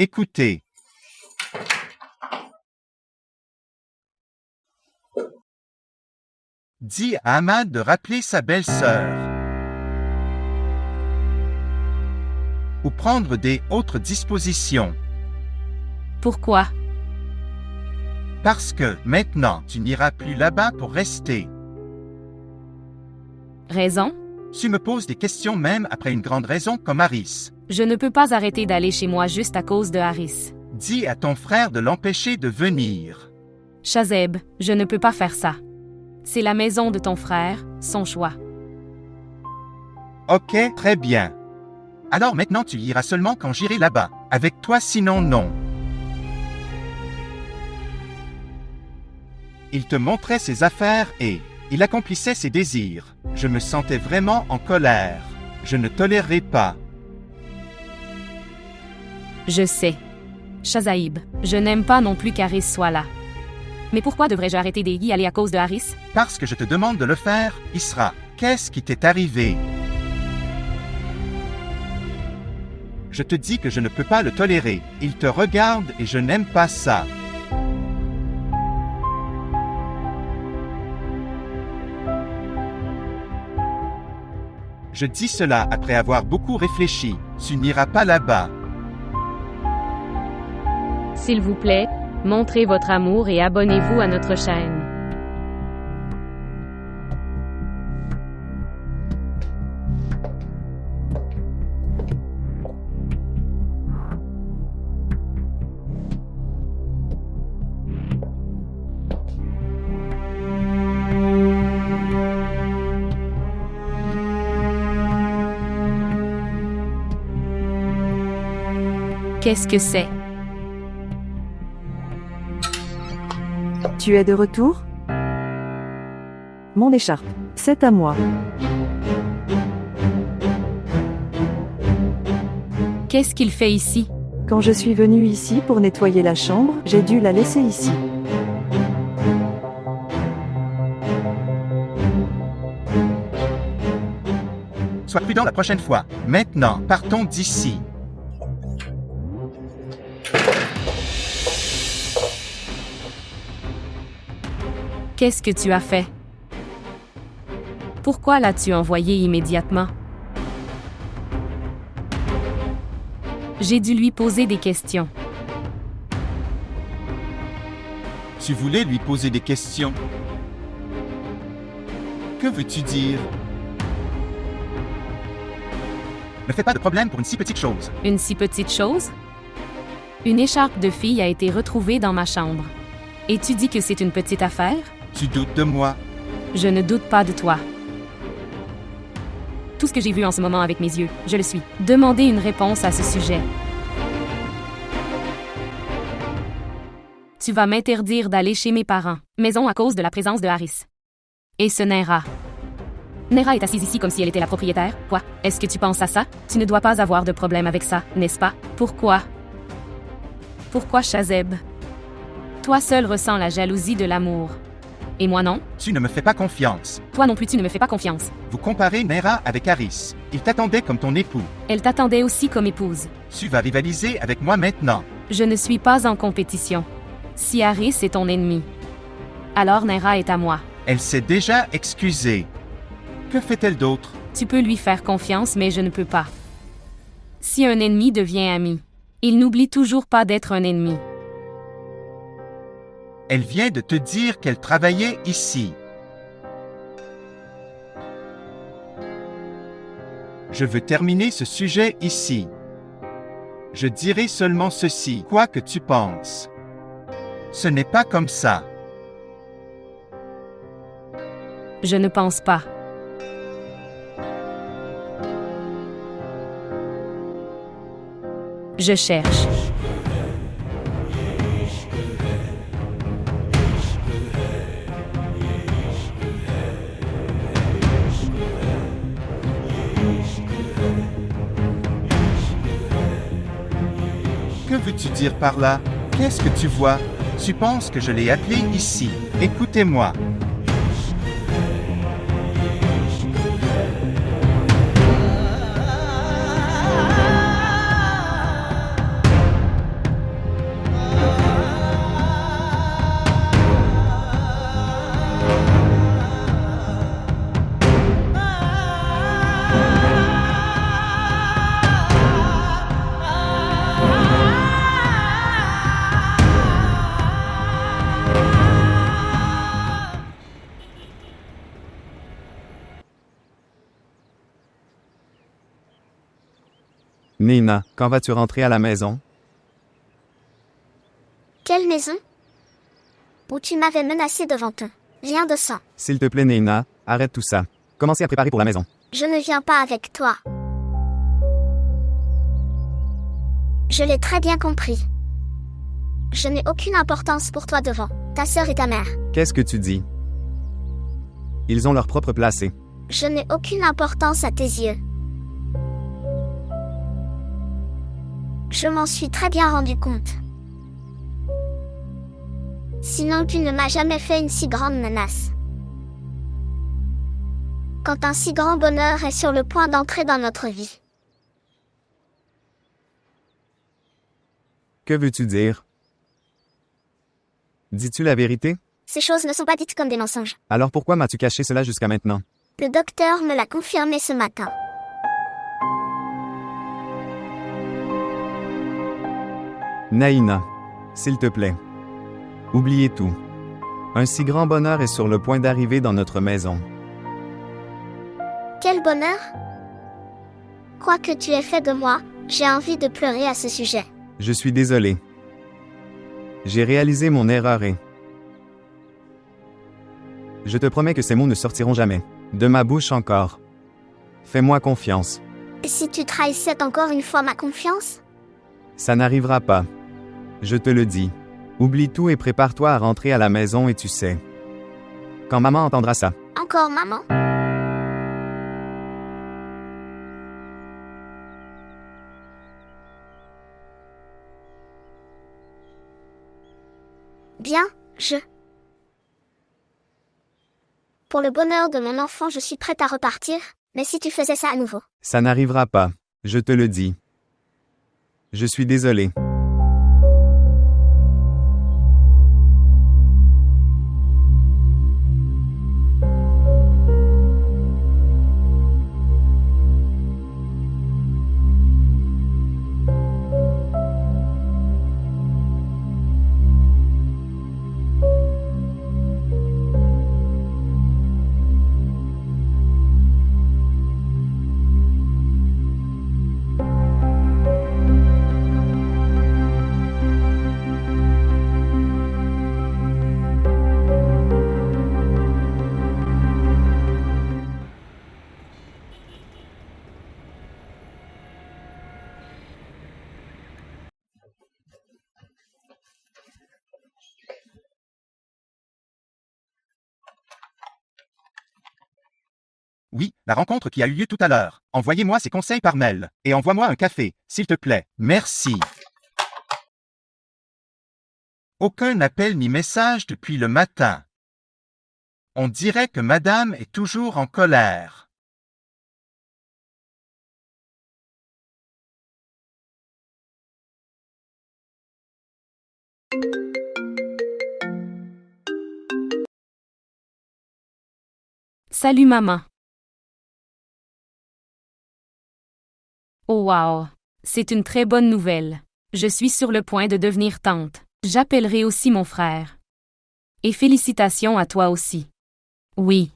Écoutez. Dis à Ahmad de rappeler sa belle-sœur. Ou prendre des autres dispositions. Pourquoi? Parce que, maintenant, tu n'iras plus là-bas pour rester. Raison? Tu me poses des questions même après une grande raison comme Harris. Je ne peux pas arrêter d'aller chez moi juste à cause de Harris. Dis à ton frère de l'empêcher de venir. Shazeb, je ne peux pas faire ça. C'est la maison de ton frère, son choix. Ok, très bien. Alors maintenant tu iras seulement quand j'irai là-bas. Avec toi sinon non. Il te montrait ses affaires et il accomplissait ses désirs. Je me sentais vraiment en colère. Je ne tolérerai pas. Je sais. Shazaib, je n'aime pas non plus qu'Harris soit là. Mais pourquoi devrais-je arrêter d'y aller à cause de Harris? Parce que je te demande de le faire, Isra. Qu'est-ce qui t'est arrivé? Je te dis que je ne peux pas le tolérer. Il te regarde et je n'aime pas ça. Je dis cela après avoir beaucoup réfléchi. Tu n'iras pas là-bas. S'il vous plaît, montrez votre amour et abonnez-vous à notre chaîne. Qu'est-ce que c'est? Tu es de retour? Mon écharpe, c'est à moi. Qu'est-ce qu'il fait ici? Quand je suis venue ici pour nettoyer la chambre, j'ai dû la laisser ici. Sois prudent la prochaine fois. Maintenant, partons d'ici. Qu'est-ce que tu as fait? Pourquoi l'as-tu envoyé immédiatement? J'ai dû lui poser des questions. Tu voulais lui poser des questions. Que veux-tu dire? Ne fais pas de problème pour une si petite chose. Une si petite chose? Une écharpe de fille a été retrouvée dans ma chambre. Et tu dis que c'est une petite affaire? Tu doutes de moi? Je ne doute pas de toi. Tout ce que j'ai vu en ce moment avec mes yeux, je le suis. Demandez une réponse à ce sujet. Tu vas m'interdire d'aller chez mes parents, maison à cause de la présence de Harris. Et ce Nera. Nera est assise ici comme si elle était la propriétaire. Quoi? Est-ce que tu penses à ça? Tu ne dois pas avoir de problème avec ça, n'est-ce pas? Pourquoi? Pourquoi Shazeb? Toi seul ressens la jalousie de l'amour. Et moi non? Tu ne me fais pas confiance. Toi non plus tu ne me fais pas confiance. Vous comparez Nera avec Harris. Il t'attendait comme ton époux. Elle t'attendait aussi comme épouse. Tu vas rivaliser avec moi maintenant. Je ne suis pas en compétition. Si Harris est ton ennemi, alors Nera est à moi. Elle s'est déjà excusée. Que fait-elle d'autre? Tu peux lui faire confiance, mais je ne peux pas. Si un ennemi devient ami, il n'oublie toujours pas d'être un ennemi. Elle vient de te dire qu'elle travaillait ici. Je veux terminer ce sujet ici. Je dirai seulement ceci, quoi que tu penses. Ce n'est pas comme ça. Je ne pense pas. Je cherche. Que veux-tu dire par là? Qu'est-ce que tu vois? Tu penses que je l'ai appelé ici. Écoutez-moi. Néina, quand vas-tu rentrer à la maison? Quelle maison? Où tu m'avais menacé devant eux. Rien de ça. S'il te plaît, Néina, arrête tout ça. Commencez à préparer pour la maison. Je ne viens pas avec toi. Je l'ai très bien compris. Je n'ai aucune importance pour toi devant ta sœur et ta mère. Qu'est-ce que tu dis? Ils ont leur propre placé. Je n'ai aucune importance à tes yeux. Je m'en suis très bien rendu compte. Sinon tu ne m'as jamais fait une si grande menace. Quand un si grand bonheur est sur le point d'entrer dans notre vie. Que veux-tu dire? Dis-tu la vérité? Ces choses ne sont pas dites comme des mensonges. Alors pourquoi m'as-tu caché cela jusqu'à maintenant? Le docteur me l'a confirmé ce matin. Naïna, s'il te plaît. Oubliez tout. Un si grand bonheur est sur le point d'arriver dans notre maison. Quel bonheur! Quoi que tu aies fait de moi, j'ai envie de pleurer à ce sujet. Je suis désolé. J'ai réalisé mon erreur et... Je te promets que ces mots ne sortiront jamais. De ma bouche encore. Fais-moi confiance. Et si tu trahissais encore une fois ma confiance? Ça n'arrivera pas. Je te le dis. Oublie tout et prépare-toi à rentrer à la maison et tu sais. Quand maman entendra ça. Encore maman? Bien, Pour le bonheur de mon enfant, je suis prête à repartir, mais si tu faisais ça à nouveau. Ça n'arrivera pas. Je te le dis. Je suis désolé. Oui, la rencontre qui a eu lieu tout à l'heure. Envoyez-moi ces conseils par mail. Et envoie-moi un café, s'il te plaît. Merci. Aucun appel ni message depuis le matin. On dirait que madame est toujours en colère. Salut maman. Oh wow, c'est une très bonne nouvelle. Je suis sur le point de devenir tante. J'appellerai aussi mon frère. Et félicitations à toi aussi. Oui.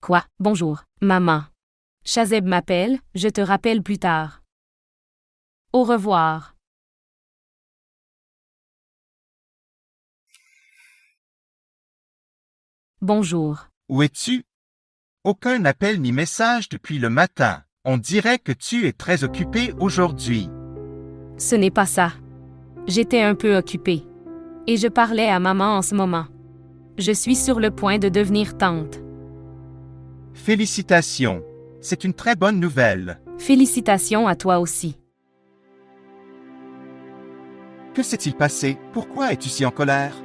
Quoi? Bonjour, maman. Shazeb m'appelle, je te rappelle plus tard. Au revoir. Bonjour. Où es-tu? Aucun appel ni message depuis le matin. On dirait que tu es très occupé aujourd'hui. Ce n'est pas ça. J'étais un peu occupée. Et je parlais à maman en ce moment. Je suis sur le point de devenir tante. Félicitations. C'est une très bonne nouvelle. Félicitations à toi aussi. Que s'est-il passé? Pourquoi es-tu si en colère?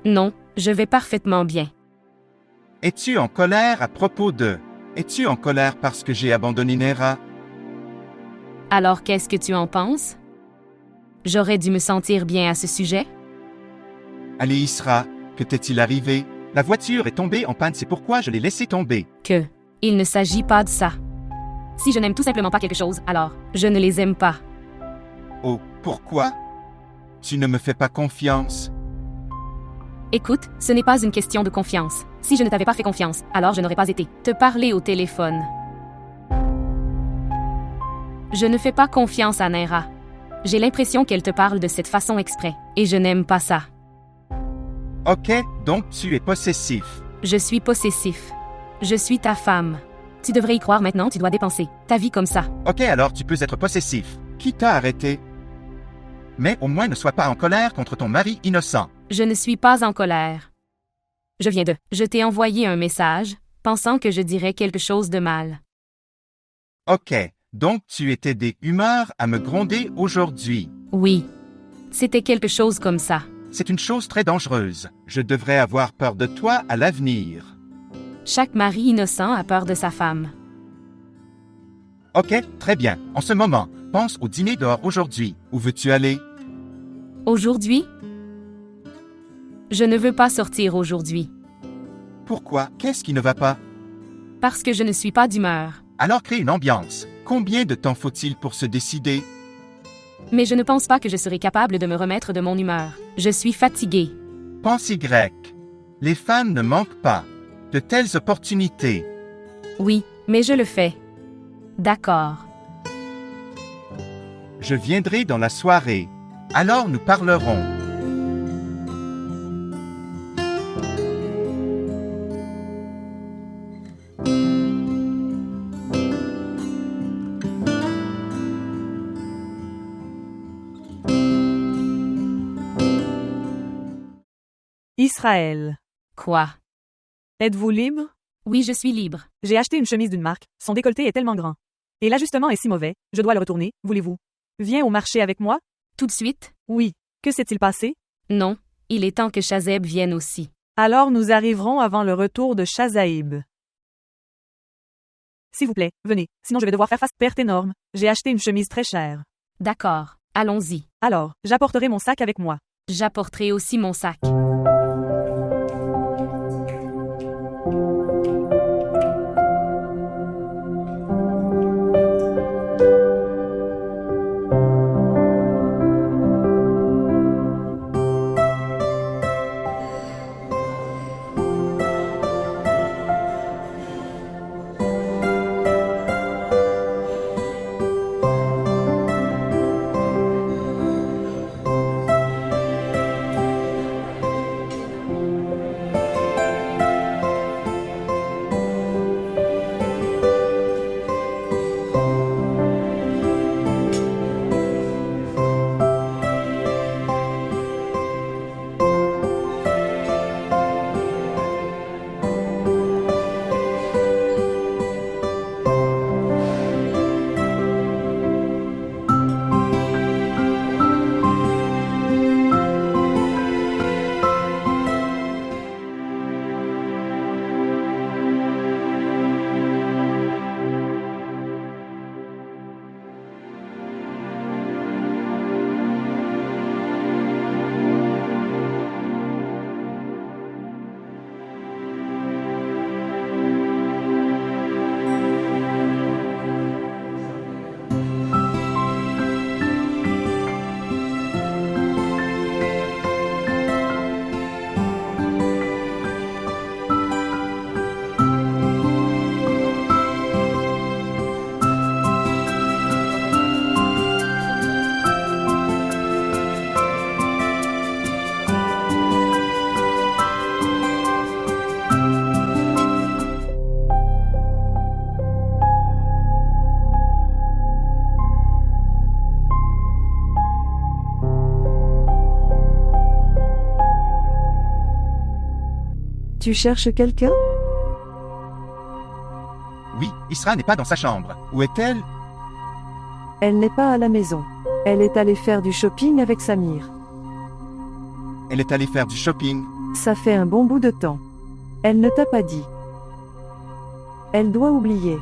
Non, je vais parfaitement bien. Es-tu en colère à propos de... Es-tu en colère parce que j'ai abandonné Nera? Alors qu'est-ce que tu en penses? J'aurais dû me sentir bien à ce sujet? Allez Isra, que t'est-il arrivé? La voiture est tombée en panne, c'est pourquoi je l'ai laissée tomber. Il ne s'agit pas de ça. Si je n'aime tout simplement pas quelque chose, alors, je ne les aime pas. Oh, pourquoi? Tu ne me fais pas confiance. Écoute, ce n'est pas une question de confiance. Si je ne t'avais pas fait confiance, alors je n'aurais pas été te parler au téléphone. Je ne fais pas confiance à Naira. J'ai l'impression qu'elle te parle de cette façon exprès, et je n'aime pas ça. Ok, donc tu es possessif. Je suis possessif. Je suis ta femme. Tu devrais y croire maintenant, tu dois dépenser ta vie comme ça. Ok, alors tu peux être possessif. Qui t'a arrêté? Mais au moins ne sois pas en colère contre ton mari innocent. Je ne suis pas en colère. Je t'ai envoyé un message, pensant que je dirais quelque chose de mal. Ok, donc tu étais des humeurs à me gronder aujourd'hui. Oui. C'était quelque chose comme ça. C'est une chose très dangereuse. Je devrais avoir peur de toi à l'avenir. Chaque mari innocent a peur de sa femme. Ok, très bien. En ce moment, pense au dîner dehors aujourd'hui. Où veux-tu aller? Aujourd'hui? Je ne veux pas sortir aujourd'hui. Pourquoi? Qu'est-ce qui ne va pas? Parce que je ne suis pas d'humeur. Alors crée une ambiance. Combien de temps faut-il pour se décider? Mais je ne pense pas que je serai capable de me remettre de mon humeur. Je suis fatiguée. Pense Y. Les femmes ne manquent pas de telles opportunités. Oui, mais je le fais. D'accord. Je viendrai dans la soirée. Alors nous parlerons. Israël. Quoi? Êtes-vous libre? Oui, je suis libre. J'ai acheté une chemise d'une marque, son décolleté est tellement grand. Et l'ajustement est si mauvais, je dois le retourner, voulez-vous? Viens au marché avec moi? Tout de suite? Oui. Que s'est-il passé? Non, il est temps que Shazeb vienne aussi. Alors nous arriverons avant le retour de Shazaïb. S'il vous plaît, venez, sinon je vais devoir faire face à perte énorme. J'ai acheté une chemise très chère. D'accord, allons-y. Alors, j'apporterai mon sac avec moi. J'apporterai aussi mon sac. Tu cherches quelqu'un? Oui, Isra n'est pas dans sa chambre. Où est-elle? Elle n'est pas à la maison. Elle est allée faire du shopping avec Samir. Elle est allée faire du shopping. Ça fait un bon bout de temps. Elle ne t'a pas dit. Elle doit oublier.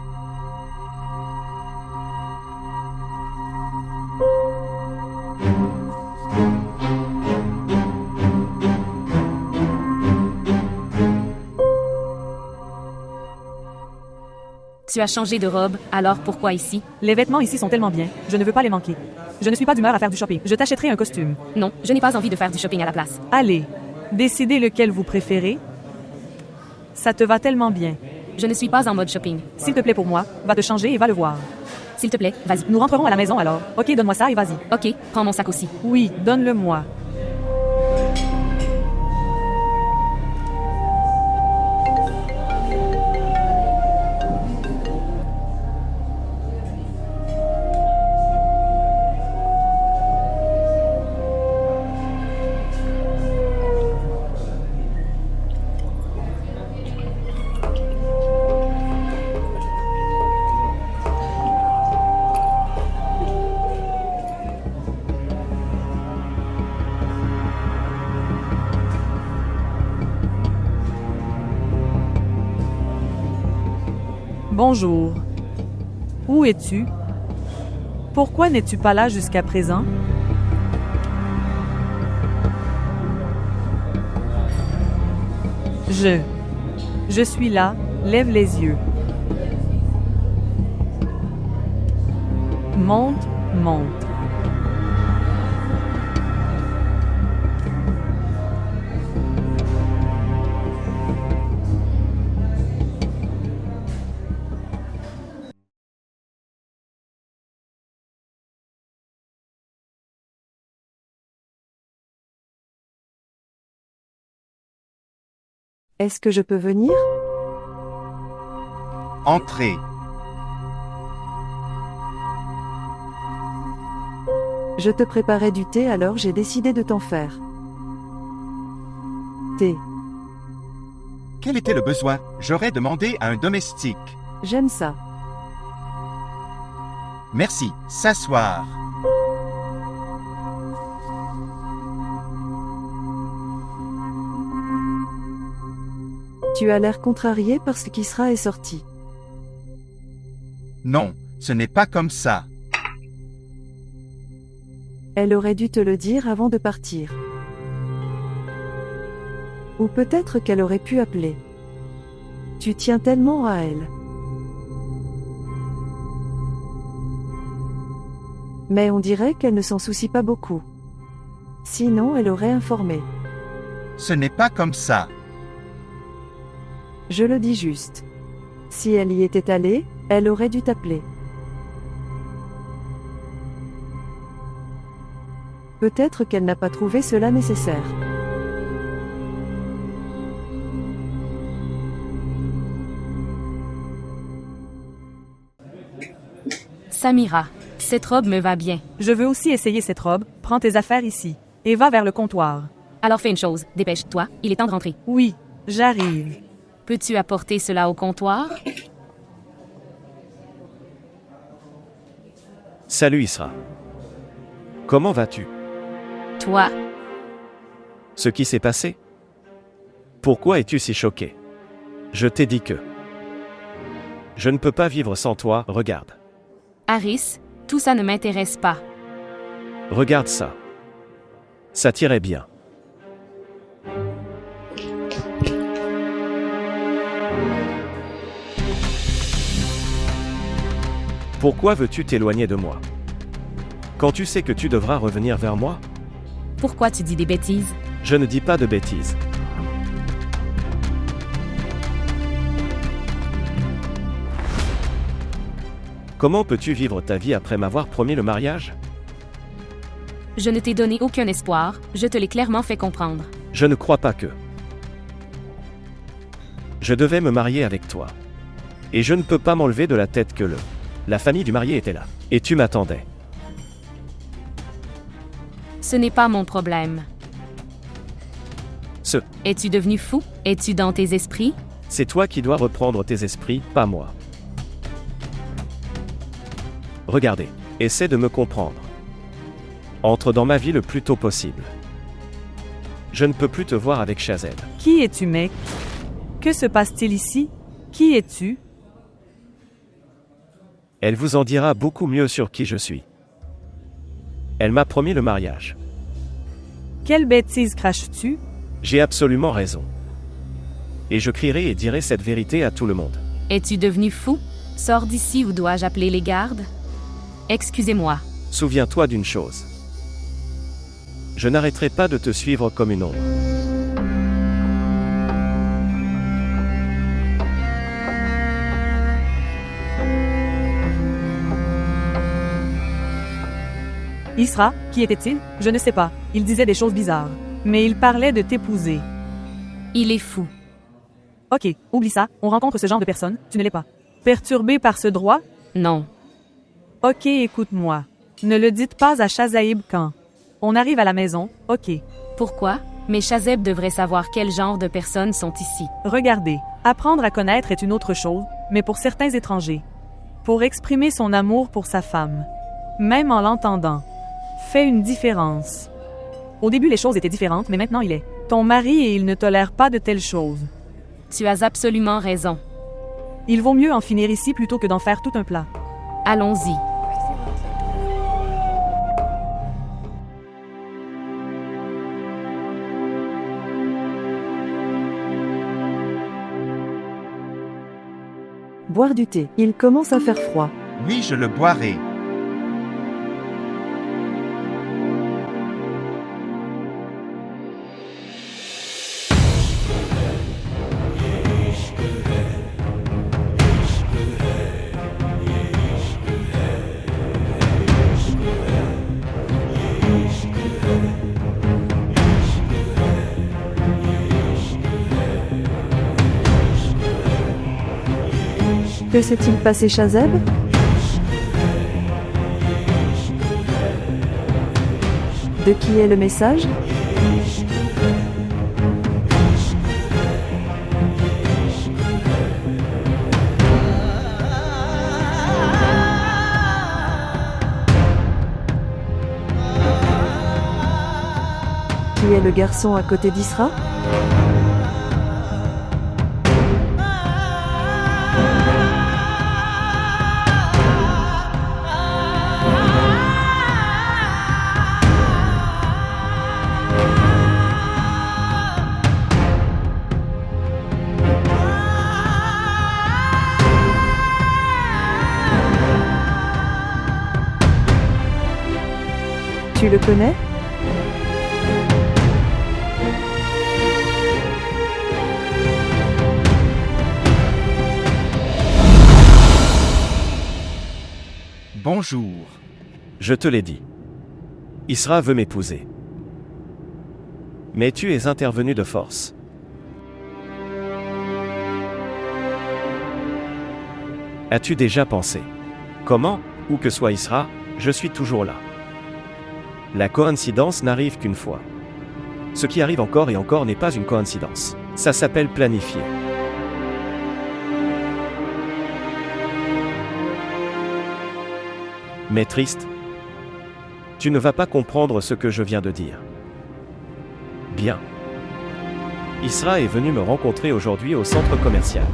Tu as changé de robe, alors pourquoi ici? Les vêtements ici sont tellement bien, je ne veux pas les manquer. Je ne suis pas d'humeur à faire du shopping. Je t'achèterai un costume. Non, je n'ai pas envie de faire du shopping à la place. Allez. Décidez lequel vous préférez. Ça te va tellement bien. Je ne suis pas en mode shopping. S'il te plaît pour moi, va te changer et va le voir. S'il te plaît, vas-y. Nous rentrerons à la maison alors. Ok, donne-moi ça et vas-y. Ok, prends mon sac aussi. Oui, donne-le-moi. Bonjour. Où es-tu? Pourquoi n'es-tu pas là jusqu'à présent? Je suis là, lève les yeux. Monte, monte. Est-ce que je peux venir? Entrez. Je te préparais du thé alors j'ai décidé de t'en faire. Thé. Quel était le besoin? J'aurais demandé à un domestique. J'aime ça. Merci. S'asseoir. Tu as l'air contrarié parce qu'Isra est sorti. Non, ce n'est pas comme ça. Elle aurait dû te le dire avant de partir. Ou peut-être qu'elle aurait pu appeler. Tu tiens tellement à elle. Mais on dirait qu'elle ne s'en soucie pas beaucoup. Sinon, elle aurait informé. Ce n'est pas comme ça. Je le dis juste. Si elle y était allée, elle aurait dû t'appeler. Peut-être qu'elle n'a pas trouvé cela nécessaire. Samira, cette robe me va bien. Je veux aussi essayer cette robe. Prends tes affaires ici. Et va vers le comptoir. Alors fais une chose, dépêche-toi, il est temps de rentrer. Oui, j'arrive. Peux-tu apporter cela au comptoir? Salut Isra. Comment vas-tu? Toi, Ce qui s'est passé? Pourquoi es-tu si choqué? Je t'ai dit que... Je ne peux pas vivre sans toi, regarde. Harris, tout ça ne m'intéresse pas. Regarde ça. Ça t'irait bien. Pourquoi veux-tu t'éloigner de moi? Quand tu sais que tu devras revenir vers moi? Pourquoi tu dis des bêtises? Je ne dis pas de bêtises. Comment peux-tu vivre ta vie après m'avoir promis le mariage? Je ne t'ai donné aucun espoir, je te l'ai clairement fait comprendre. Je ne crois pas que... Je devais me marier avec toi. Et je ne peux pas m'enlever de la tête que la famille du marié était là. Et tu m'attendais. Ce n'est pas mon problème. Ce... Es-tu devenu fou? Es-tu dans tes esprits? C'est toi qui dois reprendre tes esprits, pas moi. Regardez, essaie de me comprendre. Entre dans ma vie le plus tôt possible. Je ne peux plus te voir avec Chazelle. Qui es-tu, mec? Que se passe-t-il ici? Qui es-tu? Elle vous en dira beaucoup mieux sur qui je suis. Elle m'a promis le mariage. Quelle bêtise craches-tu? J'ai absolument raison. Et je crierai et dirai cette vérité à tout le monde. Es-tu devenu fou? Sors d'ici ou dois-je appeler les gardes? Excusez-moi. Souviens-toi d'une chose. Je n'arrêterai pas de te suivre comme une ombre. Isra, qui était-il? Je ne sais pas. Il disait des choses bizarres. Mais il parlait de t'épouser. Il est fou. Ok, oublie ça, on rencontre ce genre de personne, tu ne l'es pas. Perturbé par ce droit? Non. Ok, écoute-moi. Ne le dites pas à Shazaib quand. On arrive à la maison, ok. Pourquoi? Mais Shazeb devrait savoir quel genre de personnes sont ici. Regardez, apprendre à connaître est une autre chose, mais pour certains étrangers. Pour exprimer son amour pour sa femme. Même en l'entendant. Fait une différence. Au début, les choses étaient différentes, mais maintenant il est ton mari et il ne tolère pas de telles choses. Tu as absolument raison. Il vaut mieux en finir ici plutôt que d'en faire tout un plat. Allons-y. Boire du thé. Il commence à faire froid. Oui, je le boirai. Que s'est-il passé, Shazeb? De qui est le message? Qui est le garçon à côté d'Isra? Tu le connais? Bonjour. Je te l'ai dit. Isra veut m'épouser. Mais tu es intervenu de force. As-tu déjà pensé? Comment, où que soit Isra, je suis toujours là. La coïncidence n'arrive qu'une fois. Ce qui arrive encore et encore n'est pas une coïncidence. Ça s'appelle planifier. Mais triste, tu ne vas pas comprendre ce que je viens de dire. Bien. Isra est venu me rencontrer aujourd'hui au centre commercial.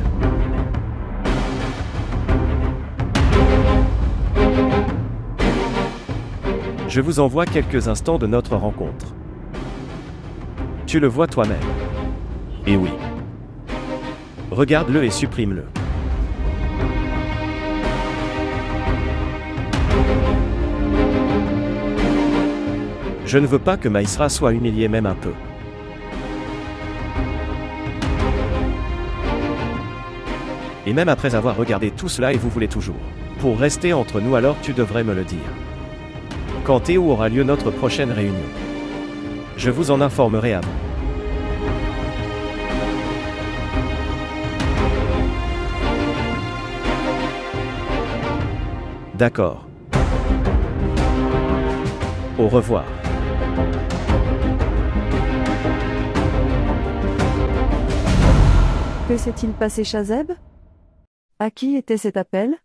Je vous envoie quelques instants de notre rencontre. Tu le vois toi-même. Et oui. Regarde-le et supprime-le. Je ne veux pas que Maïsra soit humiliée même un peu. Et même après avoir regardé tout cela et vous voulez toujours. Pour rester entre nous alors tu devrais me le dire. Quand et où aura lieu notre prochaine réunion. Je vous en informerai avant. D'accord. Au revoir. Que s'est-il passé, Shazeb? À qui était cet appel?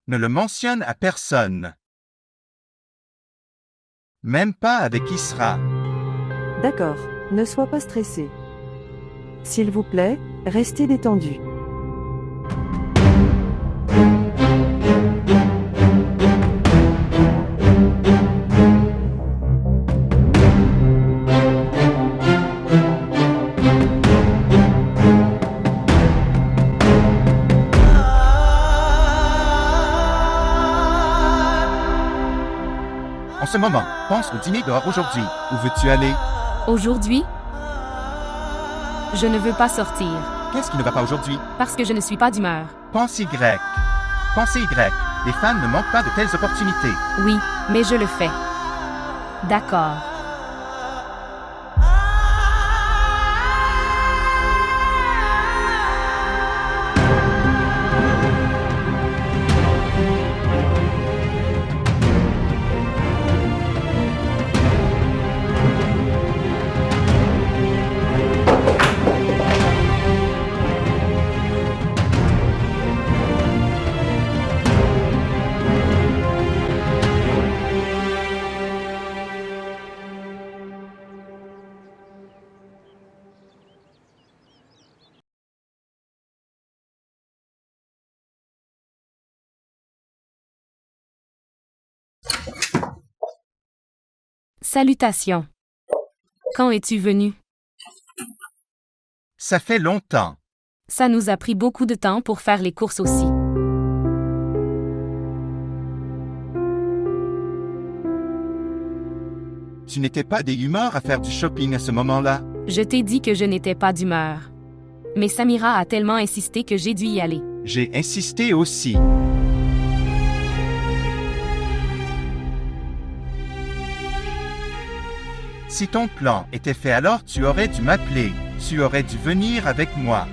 Ne le mentionne à personne. Même pas avec Isra. D'accord, ne sois pas stressé. S'il vous plaît, restez détendu. En ce moment, pense au dîner dehors aujourd'hui. Où veux-tu aller? Aujourd'hui? Je ne veux pas sortir, Qu'est-ce qui ne va pas aujourd'hui? parce que je ne suis pas d'humeur. Pense Y. Pense Y. Les femmes ne manquent pas de telles opportunités. Oui, mais je le fais. D'accord. Salutations. Quand es-tu venu? Ça fait longtemps. Ça nous a pris beaucoup de temps pour faire les courses aussi. Tu n'étais pas des humeurs à faire du shopping à ce moment-là. Je t'ai dit que je n'étais pas d'humeur. Mais Samira a tellement insisté que j'ai dû y aller. J'ai insisté aussi. Si ton plan était fait, alors tu aurais dû m'appeler. Tu aurais dû venir avec moi.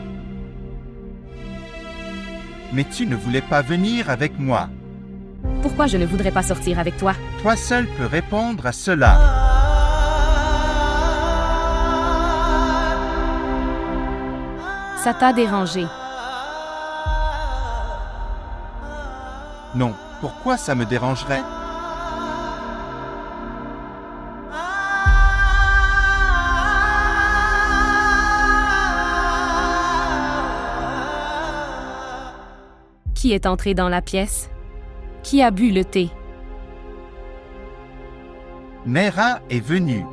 Mais tu ne voulais pas venir avec moi. Pourquoi je ne voudrais pas sortir avec toi? Toi seul peux répondre à cela. Ça t'a dérangé. Non, pourquoi ça me dérangerait? Qui est entré dans la pièce? Qui a bu le thé? Nera est venue.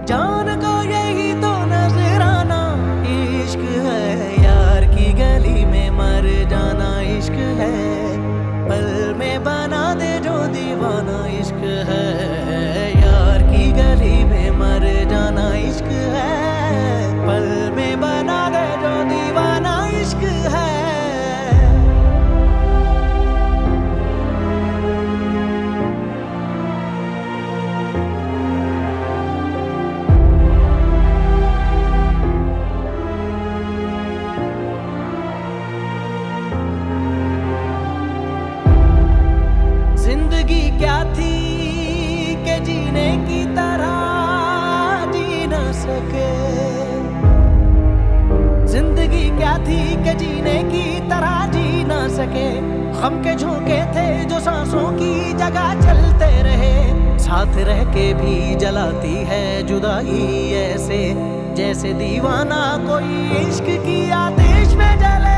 जान को यही जीने की तरह जी न सके। जिंदगी क्या थी कि जीने की तरह जी न सके। गम के झोंके थे जो सांसों की जगह चलते रहे। साथ रह के भी जलाती है जुदाई ऐसे, जैसे दीवाना कोई इश्क की आतिश में जले।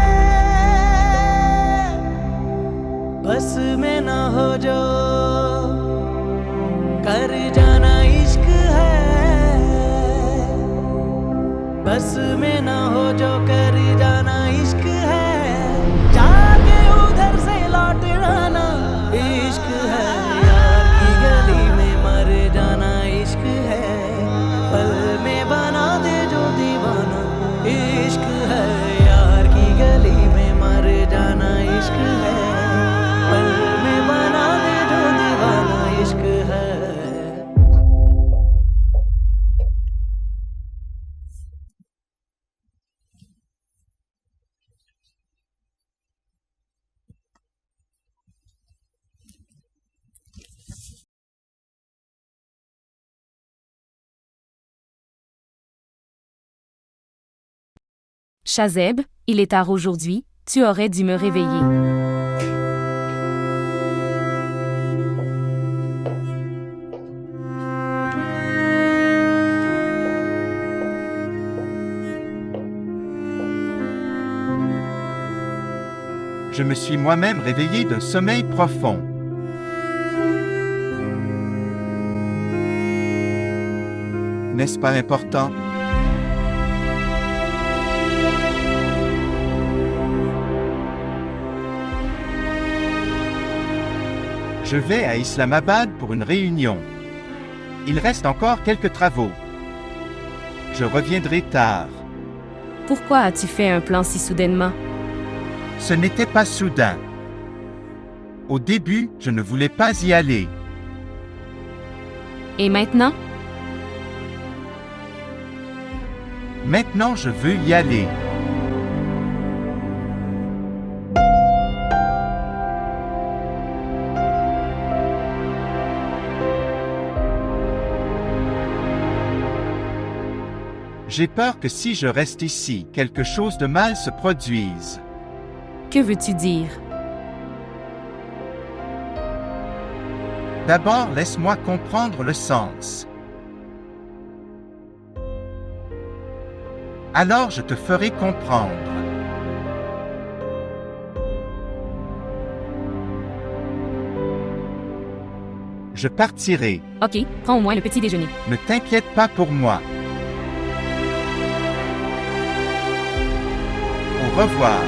बस में ना हो जो कर जाना इश्क है। बस में ना हो जो कर जाना इश्क है। जाके उधर से लौट आना इश्क है। यार की गली में मर जाना इश्क है। पल में बना दे जो दीवाना इश्क है। यार की गली में मर जाना इश्क है। पल में बना दे जो दीवाना इश्क है। Shazeb, il est tard aujourd'hui, tu aurais dû me réveiller. Je me suis moi-même réveillé d'un sommeil profond. N'est-ce pas important? Je vais à Islamabad pour une réunion. Il reste encore quelques travaux. Je reviendrai tard. Pourquoi as-tu fait un plan si soudainement? Ce n'était pas soudain. Au début, je ne voulais pas y aller. Et maintenant? Maintenant, je veux y aller. J'ai peur que si je reste ici, quelque chose de mal se produise. Que veux-tu dire? D'abord, laisse-moi comprendre le sens. Alors je te ferai comprendre. Je partirai. Ok, prends au moins le petit déjeuner. Ne t'inquiète pas pour moi. Au revoir.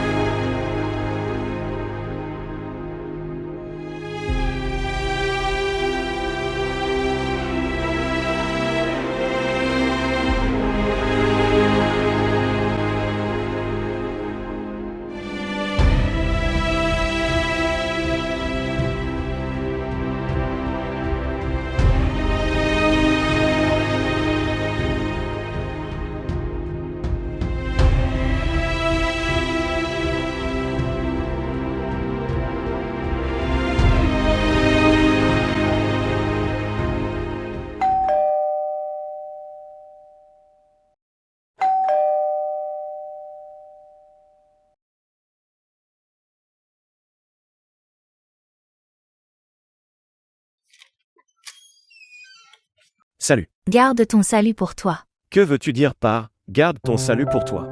Salut. Garde ton salut pour toi. Que veux-tu dire par « garde ton salut pour toi » ?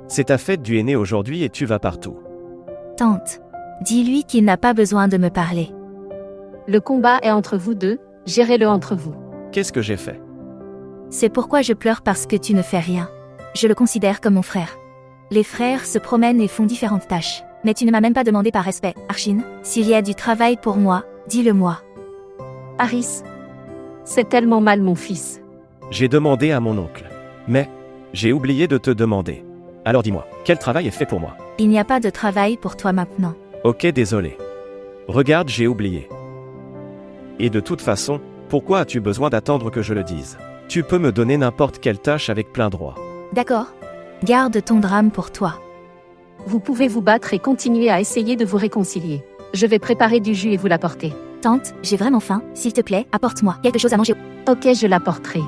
C'est ta fête du aîné aujourd'hui et tu vas partout. Tante, dis-lui qu'il n'a pas besoin de me parler. Le combat est entre vous deux, gérez-le entre vous. Qu'est-ce que j'ai fait? C'est pourquoi je pleure parce que tu ne fais rien. Je le considère comme mon frère. Les frères se promènent et font différentes tâches. Mais tu ne m'as même pas demandé par respect, Archine. S'il y a du travail pour moi, dis-le-moi. Haris, c'est tellement mal mon fils. J'ai demandé à mon oncle. Mais, j'ai oublié de te demander. Alors dis-moi, quel travail est fait pour moi? Il n'y a pas de travail pour toi maintenant. Ok, désolé. Regarde, j'ai oublié. Et de toute façon, pourquoi as-tu besoin d'attendre que je le dise? Tu peux me donner n'importe quelle tâche avec plein droit. D'accord. Garde ton drame pour toi. Vous pouvez vous battre et continuer à essayer de vous réconcilier. Je vais préparer du jus et vous l'apporter. Tante, j'ai vraiment faim, s'il te plaît, apporte-moi quelque chose à manger. Ok, je l'apporterai.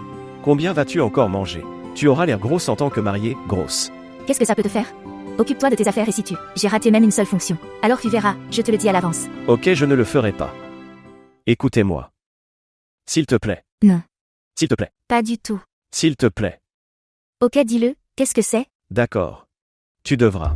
Combien vas-tu encore manger? Tu auras l'air grosse en tant que mariée, grosse. Qu'est-ce que ça peut te faire? Occupe-toi de tes affaires et si tu... J'ai raté même une seule fonction. Alors tu verras, je te le dis à l'avance. Ok, je ne le ferai pas. Écoutez-moi. S'il te plaît. Non. S'il te plaît. Pas du tout. S'il te plaît. Ok, dis-le, qu'est-ce que c'est? D'accord. Tu devras.